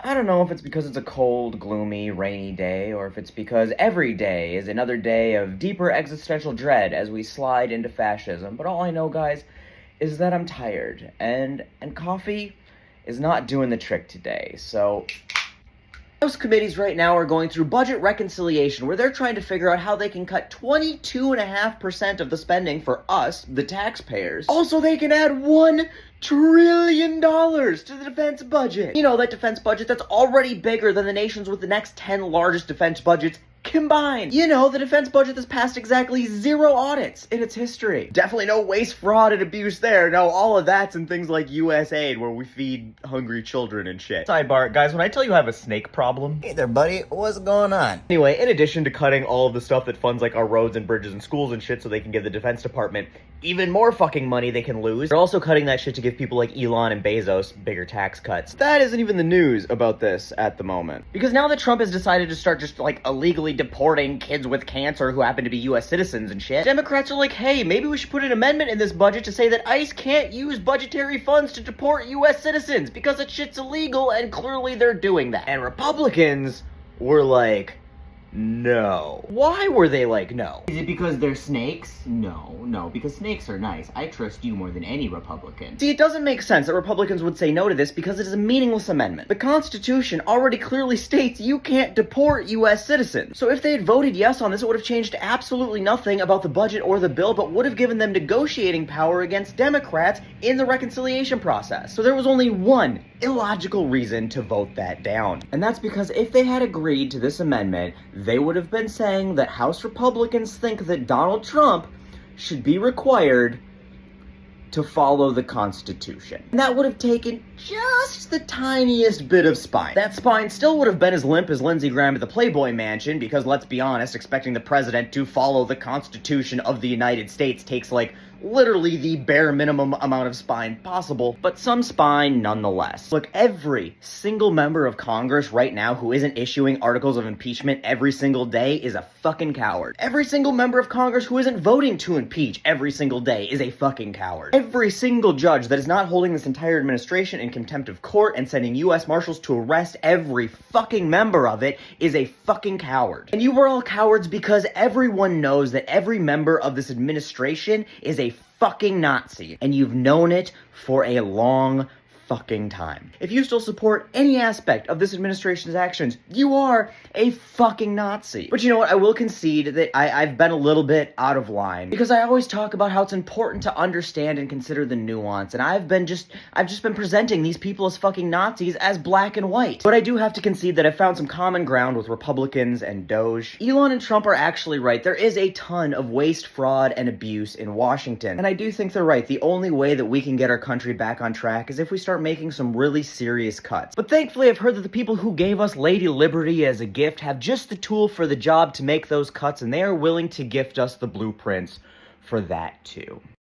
I don't know if it's because it's a cold, gloomy, rainy day, or if it's because every day is another day of deeper existential dread as we slide into fascism, but all I know, guys, is that I'm tired, and coffee is not doing the trick today, so House committees right now are going through budget reconciliation, where they're trying to figure out how they can cut 22.5% of the spending for us, the taxpayers. Also, they can add $1 trillion to the defense budget. You know, that defense budget that's already bigger than the nations with the next 10 largest defense budgets combined. You know, the defense budget that's passed exactly 0 audits in its history. Definitely no waste, fraud, and abuse there. No, all of that's in things like U.S. aid, where we feed hungry children and shit. Sidebar, guys, when I tell you I have a snake problem... Hey there, buddy. What's going on? Anyway, in addition to cutting all of the stuff that funds, like, our roads and bridges and schools and shit so they can give the Defense Department even more fucking money they can lose, they're also cutting that shit to give people like Elon and Bezos bigger tax cuts. That isn't even the news about this at the moment. Because now that Trump has decided to start just, like, illegally deporting kids with cancer who happen to be U.S. citizens and shit, Democrats are like, hey, maybe we should put an amendment in this budget to say that ICE can't use budgetary funds to deport U.S. citizens because that shit's illegal, and clearly they're doing that. And Republicans were like, no. Why were they like, no? Is it because they're snakes? No, because snakes are nice. I trust you more than any Republican. See, it doesn't make sense that Republicans would say no to this because it is a meaningless amendment. The Constitution already clearly states you can't deport U.S. citizens. So if they had voted yes on this, it would have changed absolutely nothing about the budget or the bill, but would have given them negotiating power against Democrats in the reconciliation process. So there was only one illogical reason to vote that down. And that's because if they had agreed to this amendment, they would have been saying that House Republicans think that Donald Trump should be required to follow the Constitution. And that would have taken just the tiniest bit of spine. That spine still would have been as limp as Lindsey Graham at the Playboy Mansion, because let's be honest, expecting the president to follow the Constitution of the United States takes, like, literally the bare minimum amount of spine possible, but some spine nonetheless. Look, every single member of Congress right now who isn't issuing articles of impeachment every single day is a fucking coward. Every single member of Congress who isn't voting to impeach every single day is a fucking coward. Every single judge that is not holding this entire administration in contempt of court and sending U.S. Marshals to arrest every fucking member of it is a fucking coward. And you were all cowards because everyone knows that every member of this administration is a fucking Nazi, and you've known it for a long fucking time. If you still support any aspect of this administration's actions, you are a fucking Nazi. But you know what? I will concede that I've been a little bit out of line, because I always talk about how it's important to understand and consider the nuance, and I've just been presenting these people as fucking Nazis as black and white. But I do have to concede that I've found some common ground with Republicans and Doge. Elon and Trump are actually right. There is a ton of waste, fraud, and abuse in Washington, and I do think they're right. The only way that we can get our country back on track is if we start making some really serious cuts. But thankfully, I've heard that the people who gave us Lady Liberty as a gift have just the tool for the job to make those cuts, and they are willing to gift us the blueprints for that too.